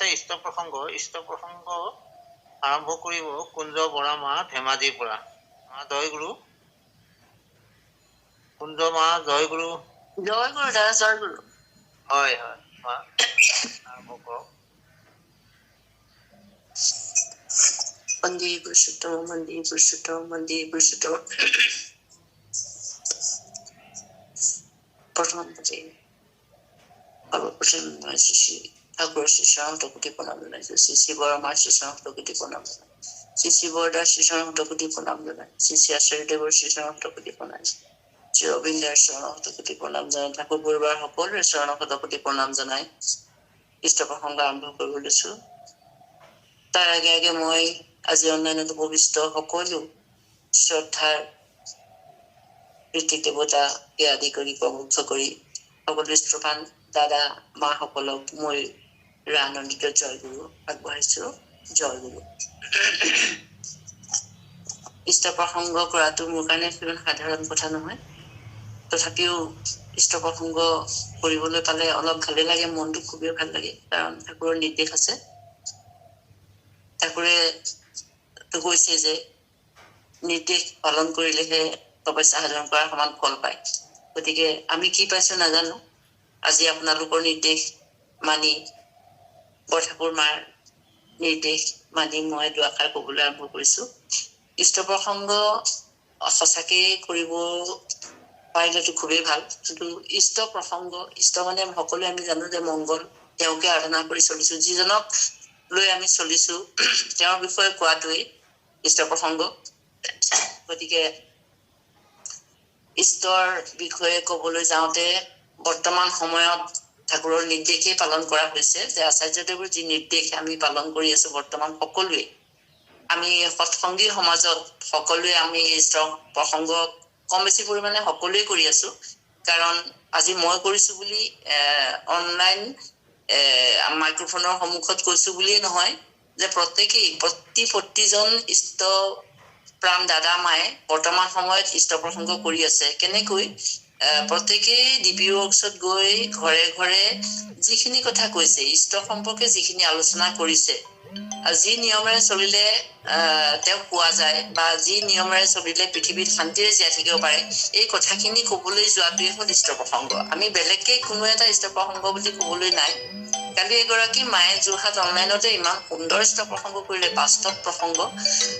আছে ইষ্ট প্ৰসংগ আৰম্ভ কৰিব কুঞ্জ বৰা মা ধেমাজিৰ পৰা। মা জয় গুৰু। কুঞ্জ মা জয় গুৰু। জয় গুৰু দাদা, জয় গুৰু। হয় হয় মা আৰম্ভ কৰক। বন্দে পুৰুষোত্তম, বন্দে পুৰুষোত্তম, বন্দে পুৰুষোত্তম। প্ৰথমতে সৰ্বপ্ৰথম মই শ্ৰী ঠাকুৰৰ শ্ৰীচৰণত কোটি প্ৰণাম জনাইছো। শ্ৰী বৰা মাৰ শ্ৰীচৰণত কোটি প্ৰণাম জনাইছো। শ্ৰী বৰদাৰ শ্ৰীচৰণত কোটি প্ৰণাম জনাইছো। শ্ৰী আচাৰ্যদেৱৰ শ্ৰীচৰণত কোটি প্ৰণাম। শ্ৰী অবিন্দাৰ চৰণত কোটি প্ৰণাম জনাই, ঠাকুৰ পৰিবাৰ সকলোৰে চৰণত কোটি প্ৰণাম জনাই ইষ্ট প্ৰসংগ আৰম্ভ কৰিব লৈছো। তাৰ আগে আগে মই আজি অনলাইনত উপবিষ্ট সকলো শ্ৰদ্ধাৰ ঋতিক দেৱতাকে আদি কৰি প্ৰমুখ কৰি সকলো শ্ৰোতান দাদা মাসকলক মই আনন্দিত জয় গুৰু আগবঢ়াইছো। জয় গুৰু। ইষ্ট প্ৰসংগ কৰাটো মোৰ কাৰণে কিমান সাধাৰণ কথা নহয়, তথাপিও ইষ্ট প্ৰসংগ কৰিবলৈ পালে অলপ ভালে লাগে, মনটো খুবেই ভাল লাগে। কাৰণ ঠাকুৰৰ নিৰ্দেশ আছে, ঠাকুৰে কৈছে যে নিৰ্দেশ পালন কৰিলেহে তপস্যা সাধন কৰাৰ সমান ফল পায়। গতিকে আমি কি পাইছো নাজানো, আজি আপোনালোকৰ নিৰ্দেশ মানি ঠাকুৰ মাৰ নিৰ্দেশ মানি মই দুআষাৰ কবলৈ আৰম্ভ কৰিছো। ইষ্ট প্ৰসংগ সঁচাকে কৰিব পাৰিলেতো খুবেই ভাল, কিন্তু ইষ্ট প্ৰসংগ, ইষ্ট মানে সকলোৱে আমি জানো যে মংগল, তেওঁকে আৰাধনা কৰি চলিছো, যিজনক লৈ আমি চলিছো তেওঁৰ বিষয়ে কোৱাটোৱেই ইষ্ট প্ৰসংগ। গতিকে ইষ্টৰ বিষয়ে কবলৈ যাওঁতে বৰ্তমান সময়ত ঠাকুৰৰ নিৰ্দেশেই পালন কৰা হৈছে, যে আচাৰ্যদেৱৰ যি নিৰ্দেশ আমি পালন কৰি আছো বৰ্তমান সকলোৱে। আমি সৎসংগী সমাজত সকলোৱে আমি ইষ্ট প্ৰসংগ কম বেছি পৰিমাণে সকলোৱে কৰি আছো। কাৰণ আজি মই কৰিছো বুলি অনলাইন মাইক্ৰফোনৰ সন্মুখত কৈছো বুলিয়ে নহয়, যে প্ৰতিজন ইষ্ট প্ৰাণ দাদা মায়ে বৰ্তমান সময়ত ইষ্ট প্ৰসংগ কৰি আছে। কেনেকৈ প্ৰত্যেকেই ডিপি ৱৰ্কছত গৈ ঘৰে ঘৰে যিখিনি কথা কৈছে, ইষ্ট সম্পৰ্কে যিখিনি আলোচনা কৰিছে, যি নিয়মেৰে চলিলে তেওঁক পোৱা যায় বা যি নিয়মেৰে চলিলে পৃথিৱীত শান্তিৰে জীয়াই থাকিব পাৰে, এই কথাখিনি কবলৈ যোৱাটোৱে হ'ল ইষ্ট প্ৰসংগ। আমি বেলেগকে কোনো এটা ইষ্ট প্ৰসংগ বুলি কবলৈ নাই। কালি এগৰাকী মায়ে যোৰহাট অনলাইনতে ইমান সুন্দৰ ইষ্ট প্ৰসংগ কৰিলে, বাস্তৱ প্ৰসংগ।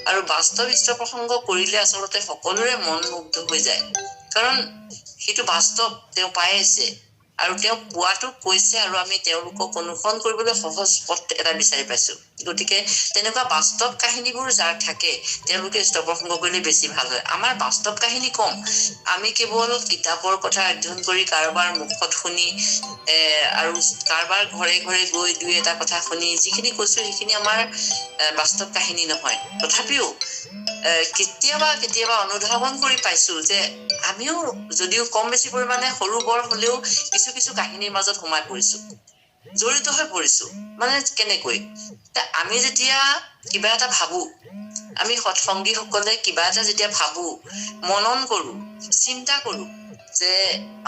আৰু বাস্তৱ ইষ্ট প্ৰসংগ কৰিলে আচলতে সকলোৰে মন মুগ্ধ হৈ যায়, কাৰণ সেইটো বাস্তৱ তেওঁ পাই আছে আৰু তেওঁ পোৱাটো কৈছে, আৰু আমি তেওঁলোকক অনুসৰণ কৰিবলৈ সহজ পথ এটা বিচাৰি পাইছো। গতিকে তেনেকুৱা বাস্তৱ কাহিনীবোৰ যাৰ থাকে তেওঁলোকে ইষ্ট প্ৰসংগ কৰিলে বেছি ভাল হয়। আমাৰ বাস্তৱ কাহিনী কম, আমি কেৱল কিতাপৰ কথা অধ্যয়ন কৰি কাৰোবাৰ মুখত শুনি আৰু কাৰোবাৰ ঘৰে ঘৰে গৈ দুই এটা কথা শুনি যিখিনি কৈছো সেইখিনি আমাৰ বাস্তৱ কাহিনী নহয়। তথাপিও কেতিয়াবা অনুধাৱন কৰি পাইছো যে আমিও যদিও কম বেছি পৰিমাণে সৰু বৰ হলেও কিছু কাহিনীৰ মাজত সোমাই পৰিছো, জড়িত হৈ পৰিছো। মানে কেনেকৈ, আমি যেতিয়া কিবা এটা ভাবো, আমি সৎসংগী সকলে কিবা এটা যেতিয়া ভাবো, মনন কৰো, চিন্তা কৰো যে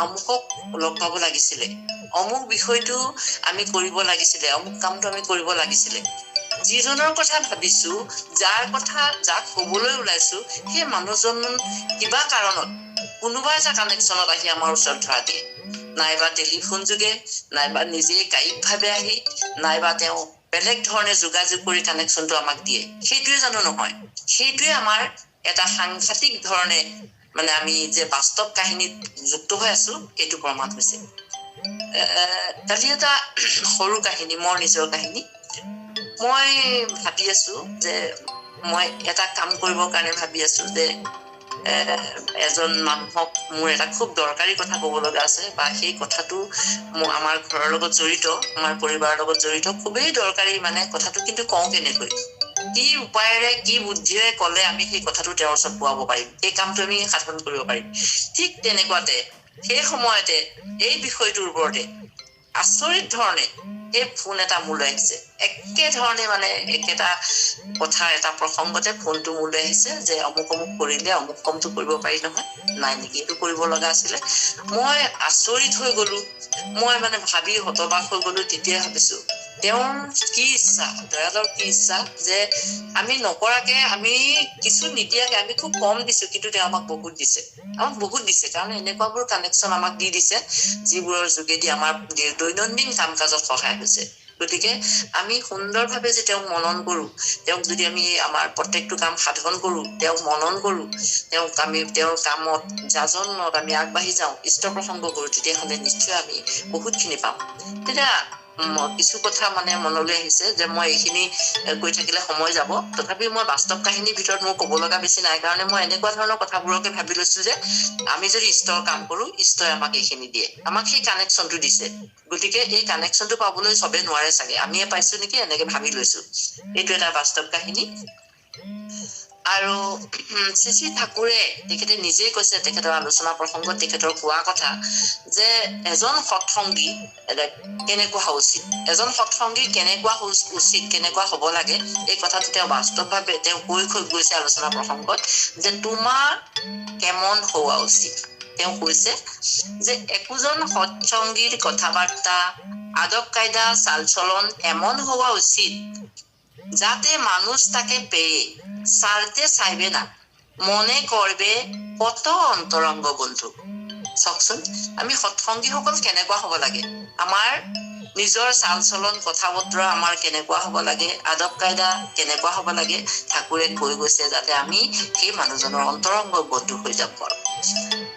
অমুকক লগ পাব লাগিছিলে, অমুক বিষয়টো আমি কৰিব লাগিছিলে, অমুক কামটো আমি কৰিব লাগিছিলে, যিজনৰ কথা ভাবিছো, যাক কবলৈ ওলাইছো, সেই মানুহজন কিবা কাৰণত কোনোবা এটা কানেকশ্যনত আহি আমাৰ ওচৰত ধৰা দিয়ে, নাইবা টেলিফোন যোগে, নাইবা নিজে কায়িকভাৱে আহি, নাইবা তেওঁ বেলেগ ধৰণে যোগাযোগ কৰি কানেকশ্যনটো আমাক দিয়ে। সেইটোৱে জানো নহয়, সেইটোৱে আমাৰ এটা সাংঘাতিক ধৰণে মানে আমি যে বাস্তৱ কাহিনীত যুক্ত হৈ আছো সেইটো প্ৰমাণ হৈছে। কালি এটা সৰু কাহিনী, মোৰ নিজৰ কাহিনী। মই ভাবি আছো যে মই এটা কাম কৰিবৰ কাৰণে ভাবি আছো যে এজন মানুহক মোৰ এটা খুব দৰকাৰী কথা কব লগা আছে, বা সেই কথাটো আমাৰ ঘৰৰ লগত জড়িত, আমাৰ পৰিবাৰৰ লগত জড়িত, খুবেই দৰকাৰী মানে কথাটো। কিন্তু কওঁ কেনেকৈ, কি উপায়েৰে কি বুদ্ধিৰে কলে আমি সেই কথাটো তেওঁৰ ওচৰত পোৱাব পাৰিম, এই কামটো আমি সাধন কৰিব পাৰিম। ঠিক তেনেকুৱাতে সেই সময়তে এই বিষয়টোৰ ওপৰতে আচৰিত ধৰণে এই ফোন এটা মোলৈ আহিছে। একেধৰণে মানে একেটা কথা এটা প্ৰসংগতে ফোনটো মোলৈ আহিছে যে অমুক কৰিলে অমুক কামটো কৰিব পাৰি নহয়, নাই নেকি এইটো কৰিব লগা আছিলে। মই আচৰিত হৈ গলো, মই মানে ভাবি হতবাক হৈ গলো। তেতিয়া ভাবিছো তেওঁৰ কি ইচ্ছা দয়ালৰ কি ইচ্ছা যে আমি নকৰাকে আমি কিছু নিদিয়াকে আমি খুব কম দিছো কিন্তু তেওঁ আমাক বহুত দিছে কাৰণ এনেকুৱাবোৰ কানেকশ্যন আমাক দি দিছে যিবোৰৰ যোগেদি আমাৰ দৈনন্দিন কাম কাজত সহায় হৈছে গতিকে আমি সুন্দৰভাৱে যে তেওঁক মনন কৰো তেওঁক যদি আমি আমাৰ প্ৰত্যেকটো কাম সাধন কৰো তেওঁক মনন কৰো তেওঁৰ কামত যাজনত আমি আগবাঢ়ি যাওঁ ইষ্ট প্ৰসংগ কৰো তেতিয়াহ'লে নিশ্চয় আমি বহুতখিনি পাম তেতিয়া কিছু কথা মানে মনলৈ আহিছে যে মই এইখিনি কৈ থাকিলে সময় যাব তথাপি মই বাস্তৱ কাহিনীৰ ভিতৰত মোৰ ক'ব লগা বেছি নাই কাৰণে মই এনেকুৱা ধৰণৰ কথাবোৰকে ভাবি লৈছো যে আমি যদি ইষ্টৰ কাম কৰো ইষ্টই আমাক এইখিনি দিয়ে আমাক সেই কানেকশ্যনটো দিছে গতিকে এই কানেকশ্যনটো পাবলৈ সবে নোৱাৰে চাগে আমিয়ে পাইছো নেকি এনেকে ভাবি লৈছো এইটো এটা বাস্তৱ কাহিনী আৰু শ্ৰী ঠাকুৰে তেখেতে নিজেই কৈছে তেখেতৰ আলোচনা প্ৰসংগত তেখেতৰ কোৱা কথা যে এজন সৎসংগী কেনেকুৱা হোৱা উচিত এজন সৎসংগী কেনেকুৱা উচিত কেনেকুৱা হ'ব লাগে এই কথাটো তেওঁ বাস্তৱভাৱে তেওঁ কৈ গৈছে আলোচনা প্ৰসংগত যে তোমাৰ কেমন হোৱা উচিত তেওঁ কৈছে যে একোজন সৎসংগীৰ কথাবাৰ্তা আদব কায়দা চাল চলন এমন হওয়া উচিত যাতে মানুষ তাকে পেয়ে সারতে চাইবে না মনে করবে কত অন্তরঙ্গ বন্ধু চাওকচোন আমি সৎসংগীসকল কেনেকুৱা হ'ব লাগে আমাৰ নিজৰ চাল চলন কথা বতৰা আমাৰ কেনেকুৱা হ'ব লাগে আদব কায়দা কেনেকুৱা হ'ব লাগে ঠাকুৰে কৈ গৈছে যাতে আমি সেই মানুহজনৰ অন্তৰংগ বন্ধু হৈ যাব পাৰো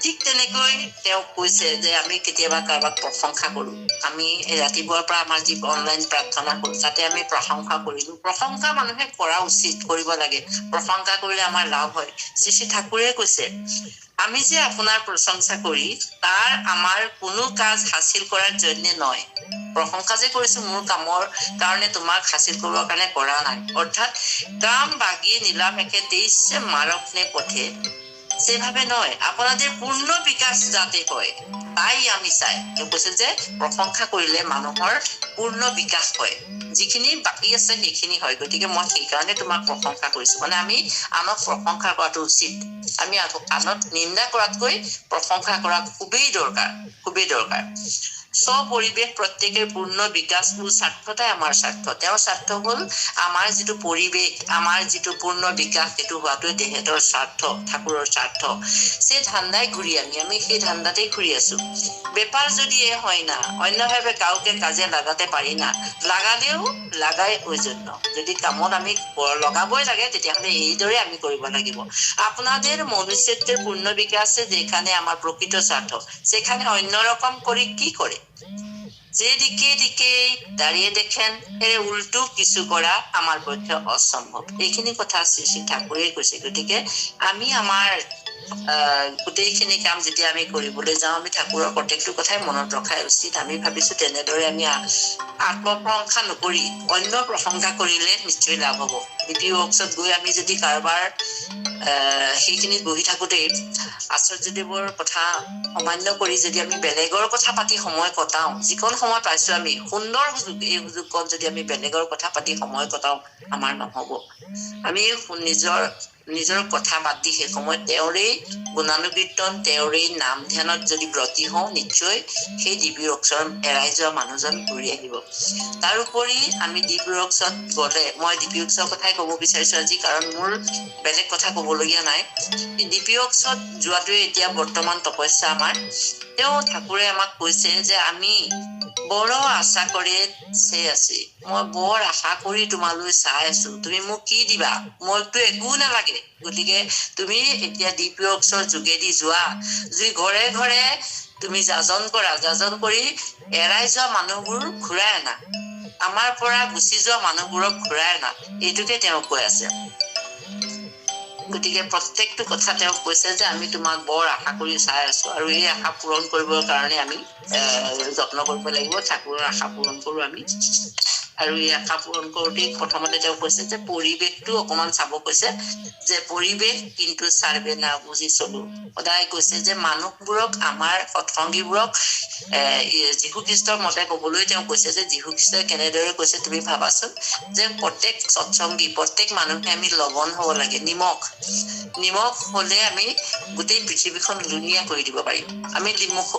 ঠিক তেনেকৈ তেওঁ কৈছে যে আমি কেতিয়াবা কাৰোবাক প্ৰশংসা কৰো আমি ৰাতিপুৱাৰ পৰা আমাৰ যি অনলাইন প্ৰাৰ্থনা কৰো তাতে আমি প্ৰশংসা কৰিলো প্ৰশংসা মানুহে কৰা উচিত কৰিব লাগে প্ৰশংসা কৰিলে আমাৰ লাভ হয় শ্ৰী ঠাকুৰে কৈছে আমি যে আপোনাৰ প্ৰশংসা কৰি তাৰ আমাৰ কোনো কাজ হাসিল কৰাৰ জন্য নয় প্ৰশংসা যে কৰিছো মোৰ কামৰ কাৰণে তোমাক হাসিল কৰিবৰ কাৰণে কৰা নাই অৰ্থাৎ কাম বাগিয়ে নিলাম একে দেশে মাৰকনে পথে সেভাবে নয় আপনাদেৰ পূৰ্ণ বিকাশ যাতে হয় তাই আমি চাই কৈছে যে প্ৰশংসা কৰিলে মানুহৰ পূৰ্ণ বিকাশ হয় যিখিনি বাকি আছে সেইখিনি হয় গতিকে মই সেইকাৰণে তোমাক প্ৰশংসা কৰিছো মানে আমি আনক প্ৰশংসা কৰাটো উচিত আমি আনক নিন্দা কৰাতকৈ প্ৰশংসা কৰা খুবেই দৰকাৰ স্বপৰিবেশ প্ৰত্যেকেৰ পূৰ্ণ বিকাশ স্বাৰ্থতাই আমাৰ স্বাৰ্থ তেওঁৰ স্বাৰ্থ হল আমাৰ যিটো পৰিবেশ আমাৰ যিটো পূৰ্ণ বিকাশ সেইটো হোৱাটোৱে তেখেতৰ স্বাৰ্থ ঠাকুৰৰ স্বাৰ্থ সেই ধান্দাই ঘূৰি আমি সেই ধান্দাতেই ঘূৰি আছো বেপাৰ যদি হয় না অন্যভাৱে কাউকে কাজে লাগাতে পাৰি না লাগালেও লাগাই ঐজন্য যদি কামত আমি লগাবই লাগে তেতিয়াহ'লে এইদৰে আমি কৰিব লাগিব আপনাদের মনুষ্যত্বের পূর্ণ বিকাশে যেখানে আমার প্রকৃত স্বার্থ সেখানে অন্যরকম করে কি করে যেদিকে দিকে দাঁড়িয়ে দেখেন এর উল্টো কিছু করা আমার পক্ষে অসম্ভৱ এইখিনি কথা শ্ৰী ঠাকুৰে কৈছে গতিকে আমি আমাৰ গোটেইখিনি কাম যেতিয়া আমি কৰিবলৈ যাওঁ আমি ঠাকুৰৰ প্ৰত্যেকটো কথাই মনত ৰখাই উচিত আমি ভাবিছো তেনেদৰে আমি আত্মপ্ৰশংসা নকৰি অন্য প্ৰশংসা কৰিলে নিশ্চয় লাভ হ'ব ডিপি ৱৰ্কছত গৈ আমি যদি কাৰোবাৰ সেইখিনিত বহি থাকোঁতে আচাৰ্যদেৱৰ কথা অমান্য কৰি যদি আমি বেলেগৰ কথা পাতি সময় কটাওঁ যিকণ সময় পাইছো আমি সুন্দৰ সুযোগ এই সুযোগত যদি আমি বেলেগৰ কথা পাতি সময় কটাওঁ আমাৰ নহ'ব আমি নিজৰ কথা বাদ দি সেই সময়ত তেওঁৰে গুণানুকীৰ্তন তেওঁৰে নাম ধ্যানত যদি ব্ৰতী হওঁ নিশ্চয় সেই ডিপি ৱৰ্কছৰ এৰাই যোৱা মানুহজন ঘূৰি আহিব তাৰোপৰি আমি ডিপি ৱৰ্কছত গ'লে মই ডিপি ৱৰ্কছৰ কথাই ক'ব বিচাৰিছো আজি কাৰণ মোৰ বেলেগ কথা ক'বলগীয়া নাই ডিপি ৱৰ্কছত যোৱাটোৱে এতিয়া বৰ্তমান তপস্যা আমাৰ তেওঁ ঠাকুৰে আমাক কৈছে যে আমি বৰ আশা কৰি আছি মই বৰ আশা কৰি তোমালৈ চাই আছো তুমি মোক কি দিবা মোকতো একো নালাগে গতিকে তুমি এতিয়া ডিপি ৱৰ্কছৰ যোগেদি যোৱা যি ঘৰে ঘৰে তুমি যাজন কৰি এৰাই যোৱা মানুহবোৰ ঘূৰাই আনা আমাৰ পৰা গুচি যোৱা মানুহবোৰক ঘূৰাই আনা এইটোকে তেওঁ কৈ আছে গতিকে প্ৰত্যেকটো কথা তেওঁ কৈছে যে আমি তোমাক বৰ আশা কৰি চাই আছো আৰু এই আশা পূৰণ কৰিবৰ কাৰণে আমি যত্ন কৰিব লাগিব ঠাকুৰৰ আশা পূৰণ কৰো আমি আৰু এই আশা পূৰণ কৰোঁতে প্ৰথমতে তেওঁ কৈছে যে পৰিৱেশটো অকমান চাব কৈছে যে পৰিৱেশ কিন্তু চাৰ্ভে না বুজি চলো সদায় কৈছে যে মানুহবোৰক আমাৰ সৎসংগীবোৰক যীশু খ্ৰীষ্টৰ মতে ক'বলৈ তেওঁ কৈছে যে যীশু খ্ৰীষ্টই কেনেদৰে কৈছে তুমি ভাবাচোন যে প্ৰত্যেক সৎসংগী প্ৰত্যেক মানুহে আমি লৱণ হ'ব লাগে নিমখ হ'লে আমি গোটেই পৃথিৱীখন লুণীয়া কৰি দিব পাৰিম আমি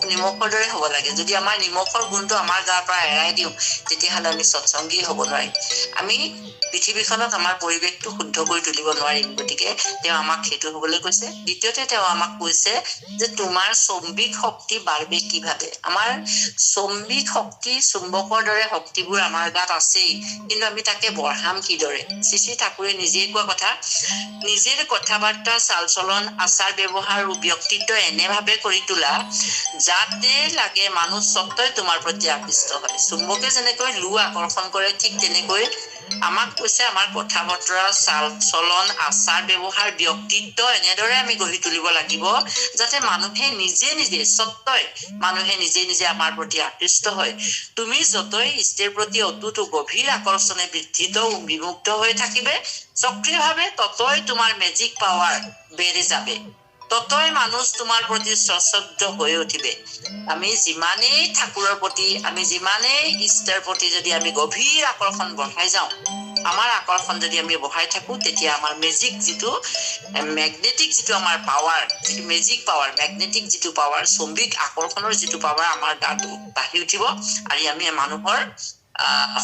নিমখৰ দৰে হ'ব লাগে যদি আমাৰ নিমখৰ গুণটো আমাৰ গাৰ পৰা এৰাই দিওঁ তেতিয়াহ'লে আমি সৎসংগ সংগী হ'ব নোৱাৰিম আমি পৃথিৱীখনত আমাৰ পৰিৱেশটো শুদ্ধ কৰি তুলিব নোৱাৰিম গতিকে তেওঁ আমাক সেইটো হ'বলৈ কৈছে দ্বিতীয়তে তেওঁ আমাক কৈছে যে তোমাৰ চৌম্বিক শক্তি বাঢ়বে কিভাবে আমাৰ চৌম্বিক শক্তি চুম্বকৰ দৰে শক্তিবোৰ আমাৰ গাত আছেই কিন্তু আমি তাকে বঢ়াম কিদৰে শ্ৰী ঠাকুৰে নিজে কোৱা কথা নিজেৰ কথা-বাৰ্তা চাল-চলন আচাৰ ব্যৱহাৰ আৰু ব্যক্তিত্ব এনেভাৱে কৰি তোলা যাতে লাগে মানুহ স্বত্বই তোমাৰ প্ৰতি আকৃষ্ট হয় চুম্বকে যেনেকৈ লু আকৰ্ষণ কৰে ঠিক তেনেকৈ আমাক কৈছে আমাৰ কথা-বতৰা চাল-চলন আচাৰ ব্যৱহাৰ ব্যক্তিত্ব এনেদৰে আমি গঢ়ি তুলিব লাগিব যাতে মানুহে নিজে নিজে স্বত্বই মানুহে নিজে নিজে আমাৰ প্ৰতি আকৃষ্ট হয় তুমি যতই ইষ্টেৰ প্ৰতি অটুট গভীৰ আকৰ্ষণে বৃদ্ধিত বিমুক্ত হৈ থাকিবে সক্ৰিয়ভাৱে ততই তোমাৰ মেজিক পাৱাৰ বেড়ে যাবে ততই মানুষ তোমাৰ প্ৰতি সশ্ৰদ্ধ হৈ উঠিবে আমি যিমানেই ঠাকুৰৰ প্ৰতি আমি যিমানেই ইষ্টেৰ প্ৰতি যদি আমি গভীৰ আকৰ্ষণ বঢ়াই যাওঁ আমাৰ আকৰ্ষণ যদি আমি বঢ়াই থাকো তেতিয়া আমাৰ মেজিক যিটো ম্যাগনেটিক যিটো আমাৰ পাৱাৰ যিটো মেজিক পাৱাৰ ম্যাগনেটিক যিটো পাৱাৰ চৌম্বিক আকৰ্ষণৰ যিটো পাৱাৰ আমাৰ গাত বাঢ়ি উঠিব আৰু আমি মানুহৰ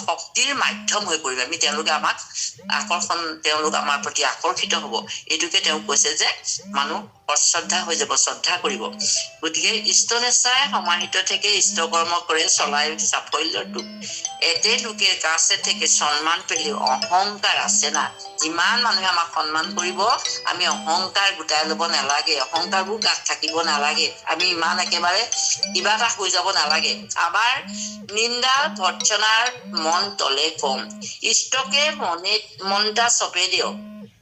শক্তিৰ মাধ্যম হৈ পৰিব আমি তেওঁলোকে আমাক আকৰ্ষণ তেওঁলোক আমাৰ প্ৰতি আকৰ্ষিত হ'ব এইটোকে তেওঁ কৈছে যে মানুহ অশ্ৰদ্ধা হৈ যাব শ্ৰদ্ধা কৰিব গতিকে ইষ্টনেচাই সমাহিত থেকে ইষ্টকৰ্ম কৰে চলাই সাফল্যটো এতে লোকে কাছে থেকে সম্মান পেলে অহংকাৰ আছে না যিমান মানুহে আমাক সন্মান কৰিব আমি অহংকাৰ গোটাই ল'ব নালাগে অহংকাৰবোৰ গাত থাকিব নালাগে আমি ইমান একেবাৰে কিবা এটা হৈ যাব নালাগে আমাৰ নিন্দা ভৰ্ৎসনাৰ মন তলে কম ইষ্টকে মনটা চপে দিও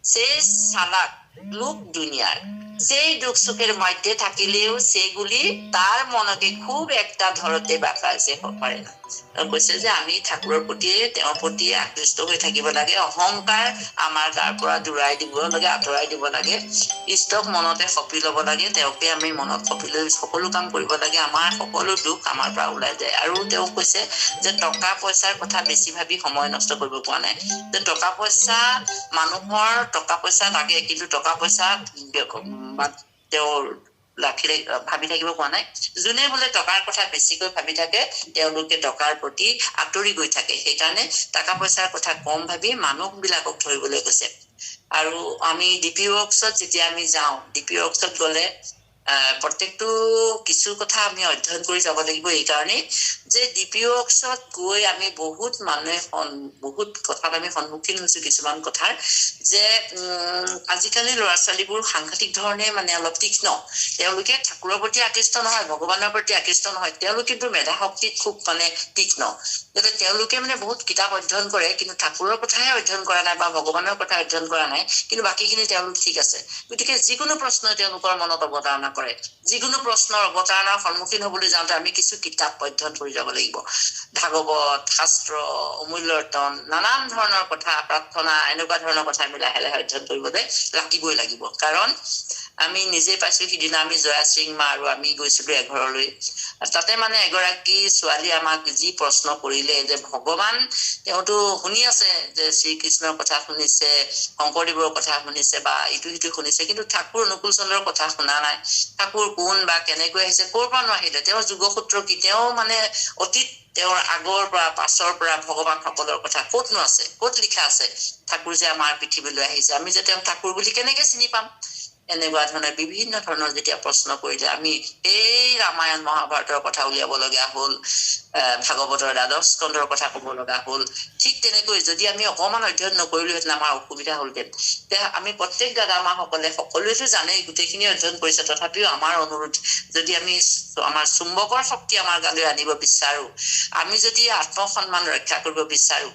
সেই চালাক লোক দুনিয়ার সেই দুঃখ সুখের মধ্যে থাকিলেও সেগুলি তার মনকে খুব একটা ধরতে বাকাইছে পারে না কৈছে যে আমি ঠাকুৰৰ প্ৰতি তেওঁৰ প্ৰতি আকৃষ্ট হৈ থাকিব লাগে অহংকাৰ আমাৰ গাৰ পৰা দূৰাই দিব লাগে আঁতৰাই দিব লাগে ইষ্টক মনতে সপি ল'ব লাগে তেওঁকে আমি মনত সপি লৈ সকলো কাম কৰিব লাগে আমাৰ সকলো দুখ আমাৰ পৰা ওলাই যায় আৰু তেওঁ কৈছে যে টকা পইচাৰ কথা বেছি ভাবি সময় নষ্ট কৰিব পৰা নাই যে টকা পইচা মানুহৰ টকা পইচা লাগে কিন্তু টকা পইচা তেওঁৰ ভাবি থাকিব পৰা নাই যোনে বোলে টকাৰ কথা বেছিকৈ ভাবি থাকে তেওঁলোকে টকাৰ প্ৰতি আঁতৰি গৈ থাকে সেইকাৰণে টকা পইচাৰ কথা কম ভাবি মানুহবিলাকক ধৰিবলৈ কৈছে আৰু আমি ডিপি ৱৰ্কছত যেতিয়া আমি যাওঁ ডিপি ৱৰ্কছত গ'লে প্ৰত্যেকটো কিছু কথা আমি অধ্যয়ন কৰি যাব লাগিব এই কাৰণে যে ডিপি ৱৰ্কছত গৈ আমি বহুত মানুহে বহুত কথাত আমি সন্মুখীন হৈছো কিছুমান কথাৰ যে আজিকালি ল'ৰা ছোৱালীবোৰ সাংঘাতিক ধৰণে মানে অলপ তীক্ষ্ণ তেওঁলোকে ঠাকুৰৰ প্ৰতি আকৃষ্ট নহয় ভগৱানৰ প্ৰতি আকৃষ্ট নহয় তেওঁলোক কিন্তু মেধা শক্তিত খুব মানে তীক্ষ্ণ যাতে তেওঁলোকে মানে বহুত কিতাপ অধ্যয়ন কৰে কিন্তু ঠাকুৰৰ কথাহে অধ্যয়ন কৰা নাই বা ভগৱানৰ কথা অধ্যয়ন কৰা নাই কিন্তু বাকীখিনি তেওঁলোক ঠিক আছে গতিকে যিকোনো প্ৰশ্ন তেওঁলোকৰ মনত অৱতাৰণা কৰে যিকোনো প্ৰশ্নৰ অৱতাৰণাৰ সন্মুখীন হ'বলৈ যাওঁতে আমি কিছু কিতাপ অধ্যয়ন কৰি যাব লাগিব ভাগৱত শাস্ত্ৰ অমূল্য ৰত্ন নানান ধৰণৰ কথা প্ৰাৰ্থনা এনেকুৱা ধৰণৰ কথা আমি লাহে লাহে অধ্যয়ন কৰিবলৈ লাগিব কাৰণ আমি নিজে পাইছো সিদিনা আমি জয়া সিং মা আৰু আমি গৈছিলো এঘৰলৈ তাতে মানে এগৰাকী ছোৱালী আমাক যি প্ৰশ্ন কৰিলে যে ভগৱান তেওঁতো শুনি আছে যে শ্ৰীকৃষ্ণৰ কথা শুনিছে শংকৰদেৱৰ কথা শুনিছে বা ইটো সিটো শুনিছে কিন্তু ঠাকুৰ অনুকূল চন্দ্ৰৰ কথা শুনা নাই ঠাকুৰ কোন বা কেনেকৈ আহিছে ক'ৰ পৰা আহিলে তেওঁৰ যোগসূত্ৰ কি তেওঁ মানে অতীত তেওঁৰ আগৰ পৰা পাছৰ পৰা ভগৱান সকলৰ কথা ক'তনো আছে ক'ত লিখা আছে ঠাকুৰ যে আমাৰ পৃথিৱীলৈ আহিছে আমি যে তেওঁ ঠাকুৰ বুলি কেনেকৈ চিনি পাম এনেকুৱা ধৰণৰ বিভিন্ন ধৰণৰ যেতিয়া প্ৰশ্ন কৰিলে আমি এই ৰামায়ণ মহাভাৰতৰ কথা উলিয়াব লগা হ'ল ভাগৱতৰ দ্বাদশ স্কন্ধৰ কথা ক'ব লগা হ'ল ঠিক তেনেকৈ যদি আমি অকমান অধ্যয়ন নকৰিলোহেঁতেন আমাৰ অসুবিধা হ'লহেঁতেন তেতিয়া আমি প্ৰত্যেক দাদা মাসকলে সকলোৱেতো জানেই গোটেইখিনি অধ্যয়ন কৰিছে তথাপিও আমাৰ অনুৰোধ যদি আমি আমাৰ চুম্বকৰ শক্তি আমাৰ গালৈ আনিব বিচাৰো আমি যদি আত্মসন্মান ৰক্ষা কৰিব বিচাৰো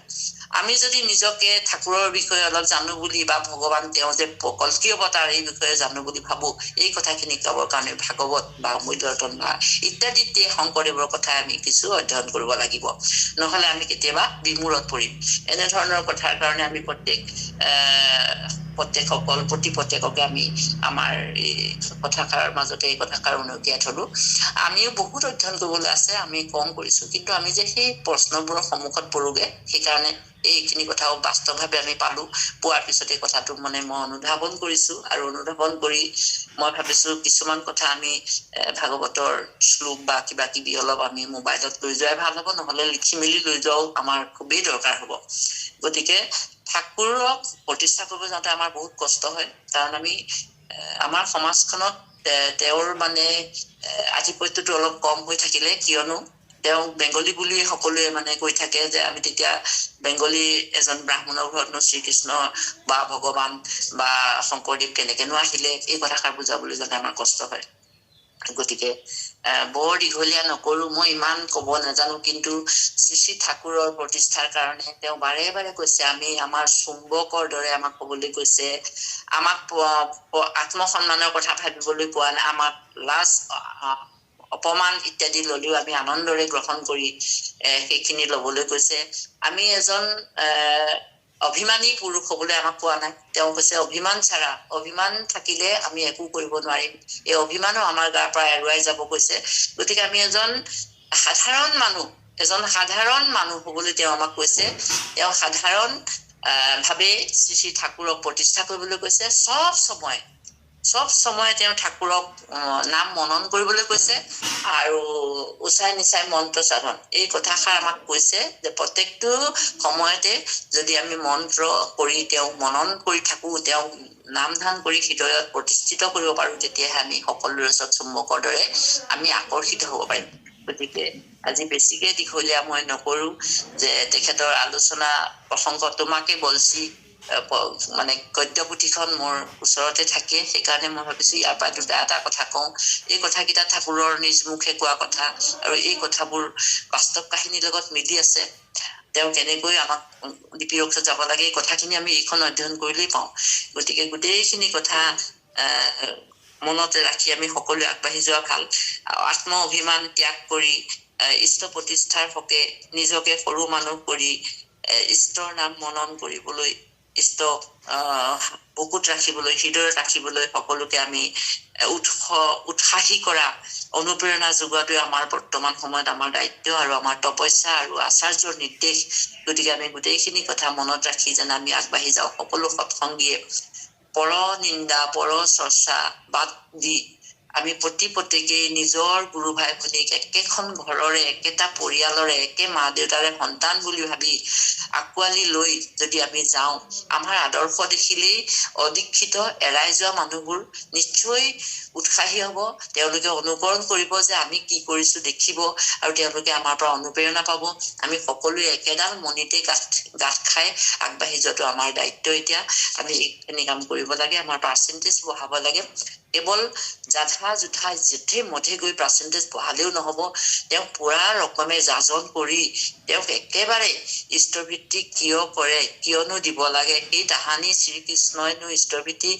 আমি যদি নিজকে ঠাকুৰৰ বিষয়ে অলপ জানো বুলি বা ভগৱান তেওঁ যে কল্কি অৱতাৰ এই বিষয়ে জানো বুলি ভাবো এই কথাখিনি ক'বৰ কাৰণে ভাগৱত বা অমূল্য ৰত্ন বা ইত্যাদিতে শংকৰদেৱৰ কথা আমি কিছু অধ্যয়ন কৰিব লাগিব নহলে আমি কেতিয়াবা বিমূৰত পৰিম এনেধৰণৰ কথাৰ কাৰণে আমি প্ৰত্যেক প্ৰত্যেকসকল প্ৰতি প্ৰত্যেককে আমি আমাৰ এই কথাষাৰ মাজতে এই কথাষাৰ উনুকিয়াই থলো আমিও বহুত অধ্যয়ন কৰিবলৈ আছে আমি কম কৰিছো কিন্তু আমি যে সেই প্ৰশ্নবোৰৰ সন্মুখত পৰোগে সেইকাৰণে এইখিনি কথাও বাস্তৱভাৱে আমি পালো পোৱাৰ পিছতে কথাটো মানে মই অনুধাৱন কৰিছো আৰু অনুধাৱন কৰি মই ভাবিছো কিছুমান কথা আমি ভাগৱতৰ শ্লোক বা কিবা কিবি অলপ আমি মোবাইলত লৈ যোৱাই ভাল হ'ব নহলে লিখি মেলি লৈ যোৱাও আমাৰ খুবেই দৰকাৰ হ'ব গতিকে ঠাকুৰক প্ৰতিষ্ঠা কৰিব যাওঁতে আমাৰ বহুত কষ্ট হয় কাৰণ আমি আমাৰ সমাজখনত তেওঁৰ মানে আধিপত্যটো অলপ কম হৈ থাকিলে কিয়নো তেওঁ বেংগলী বুলি সকলোৱে মানে কৈ থাকে যে আমি তেতিয়া বেংগলী এজন ব্ৰাহ্মণৰ ঘৰতনো শ্ৰীকৃষ্ণ বা ভগৱান বা শংকৰদেৱ কেনেকেনো আহিলে এই কথাষাৰ বুজাবলৈ যাতে আমাৰ কষ্ট হয় গতিকে বৰ দীঘলীয়া নকৰো মই ইমান কব নাজানো কিন্তু শ্ৰী শ্ৰী ঠাকুৰৰ প্ৰতিষ্ঠাৰ কাৰণে তেওঁ বাৰে বাৰে কৈছে আমি আমাৰ চুম্বকৰ দৰে আমাক কবলৈ কৈছে আমাক আত্মসন্মানৰ কথা ভাবিবলৈ কোৱা নাই আমাক লাজ অপমান ইত্যাদি ললেও আমি আনন্দৰে গ্ৰহণ কৰি সেইখিনি লবলৈ কৈছে আমি এজন অভিমানী পুৰুষ হবলৈ আমাক কোৱা নাই তেওঁ কৈছে অভিমান ছাড়া অভিমান থাকিলে আমি একো কৰিব নোৱাৰিম এই অভিমানো আমাৰ গাৰ পৰা এৰুৱাই যাব কৈছে গতিকে আমি এজন সাধাৰণ মানুহ হবলৈ তেওঁ আমাক কৈছে তেওঁ সাধাৰণ ভাৱে শ্ৰী শ্ৰী ঠাকুৰক প্ৰতিষ্ঠা কৰিবলৈ কৈছে সব সময় তেওঁ ঠাকুৰক নাম মনন কৰিবলৈ কৈছে আৰু উচাই নিচাই মন্ত্ৰ সাধন এই কথাষাৰ আমাক কৈছে যে প্ৰত্যেকটো সময়তে যদি আমি মন্ত্ৰ কৰি তেওঁ মনন কৰি থাকো তেওঁ নাম ধান কৰি হৃদয়ত প্ৰতিষ্ঠিত কৰিব পাৰো তেতিয়াহে আমি সকলোৰে ওচৰত চুম্বকৰ দৰে আমি আকৰ্ষিত হ'ব পাৰিম গতিকে আজি বেছিকে দীঘলীয়া মই নকৰো যে তেখেতৰ আলোচনা প্ৰসংগ তোমাকে বলছি মানে গদ্যপুথিখন মোৰ ওচৰতে থাকে সেইকাৰণে মই ভাবিছো ইয়াৰ পৰা দুটা এটা কথা কওঁ এই কথাকেইটা ঠাকুৰৰ নিজ মুখে কোৱা কথা আৰু এই কথাবোৰ বাস্তৱ কাহিনীৰ লগত মিলি আছে তেওঁ কেনেকৈ আমাক লিপিৰক্ষত যাব লাগে এই কথাখিনি আমি এইখন অধ্যয়ন কৰিলেই পাওঁ গতিকে গোটেইখিনি কথা মনতে ৰাখি আমি সকলোৱে আগবাঢ়ি যোৱা ভাল আত্ম অভিমান ত্যাগ কৰি ইষ্ট প্ৰতিষ্ঠাৰ হকে নিজকে সৰু মানুহ কৰি ইষ্টৰ নাম মনন কৰিবলৈ ইষ্ট বুকুত ৰাখিবলৈ হৃদয়ত ৰাখিবলৈ সকলোকে আমি উৎসাহী কৰা অনুপ্ৰেৰণা যোগোৱাটোৱে আমাৰ বৰ্তমান সময়ত আমাৰ দায়িত্ব আৰু আমাৰ তপস্যা আৰু আচাৰ্যৰ নিৰ্দেশ গতিকে আমি গোটেইখিনি কথা মনত ৰাখি যেন আমি আগবাঢ়ি যাওঁ সকলো সৎসংগীয়ে পৰ নিন্দা পৰ চৰ্চা বাদ দি আমি প্ৰত্যেকেই নিজৰ গুৰু ভাই ভনীক একেখন ঘৰৰে একেটা পৰিয়ালৰে একে মা দেউতাৰে সন্তান বুলি ভাবি আঁকোৱালি লৈ যদি আমি যাওঁ আমাৰ আদৰ্শ দেখিলেই অদীক্ষিত এৰাই যোৱা মানুহবোৰ নিশ্চয় উৎসাহী হ'ব তেওঁলোকে অনুকৰণ কৰিব যে আমি কি কৰিছো দেখিব আৰু তেওঁলোকে আমাৰ পৰা অনুপ্ৰেৰণা পাব আমি সকলোৱে একেডাল মনিতে গাঁঠ খাই আগবাঢ়ি যোৱাটো আমাৰ দায়িত্ব এতিয়া আমি এইখিনি কাম কৰিব লাগে আমাৰ পাৰ্চেণ্টেজ বঢ়াব লাগে কেৱল যাথা জোথা যেথে মধে গৈ পাৰ্চেণ্টেজ বঢ়ালেও নহব তেওঁ পুৰা ৰকমে যাজন কৰি তেওঁক একেবাৰে ইষ্টভিত্তিক কিয় কৰে কিয়নো দিব লাগে সেই তাহানি শ্ৰীকৃষ্ণইনো ইষ্টভিত্তি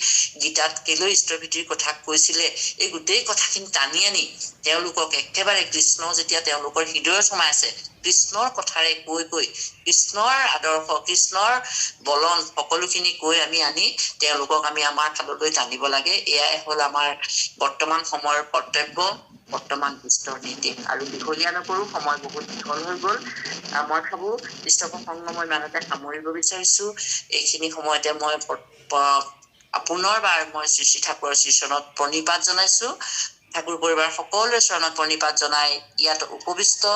গীতাত কেলৈ ইষ্টভিত্তিৰ কথা কৈছিলে এই গোটেই কথাখিনি টানি আনি তেওঁলোকক একেবাৰে কৃষ্ণ যেতিয়া তেওঁলোকৰ হৃদয়ত সোমাই আছে কৃষ্ণৰ কথাৰে কৈ কৃষ্ণৰ আদৰ্শ কৃষ্ণৰ বলন সকলোখিনি কৈ আমি আনি তেওঁলোকক আমি আমাৰ ফাললৈ টানিব লাগে এয়াই হল আমাৰ বৰ্তমান সময়ৰ কৰ্তব্য বৰ্তমান ইষ্টৰ নীতি আৰু দীঘলীয়া নকৰো সময় বহুত দীঘল হৈ গল মই ভাবো ইষ্ট প্ৰসংগ মই ইমানতে সামৰিব বিচাৰিছো এইখিনি সময়তে মই পুনৰবাৰ মই শ্ৰী শ্ৰী ঠাকুৰৰ শ্ৰীচৰণত প্ৰণিপাত জনাইছো ঠাকুৰ পৰিবাৰ সকলোৰে চৰণত প্ৰণিপাত জনাই ইয়াত উপবিষ্ট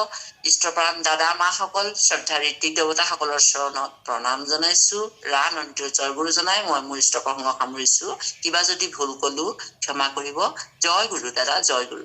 ইষ্টপ্ৰাণ দাদা মাসকল শ্ৰদ্ধা ঋত্বিক দেৱতাসকলৰ চৰণত প্ৰণাম জনাইছো ৰাণ অন্ত্য জয়গুৰু জনাই মই মোৰ ইষ্ট প্ৰসংগ সামৰিছো কিবা যদি ভুল কলো ক্ষমা কৰিব জয় গুৰু দাদা জয় গুৰু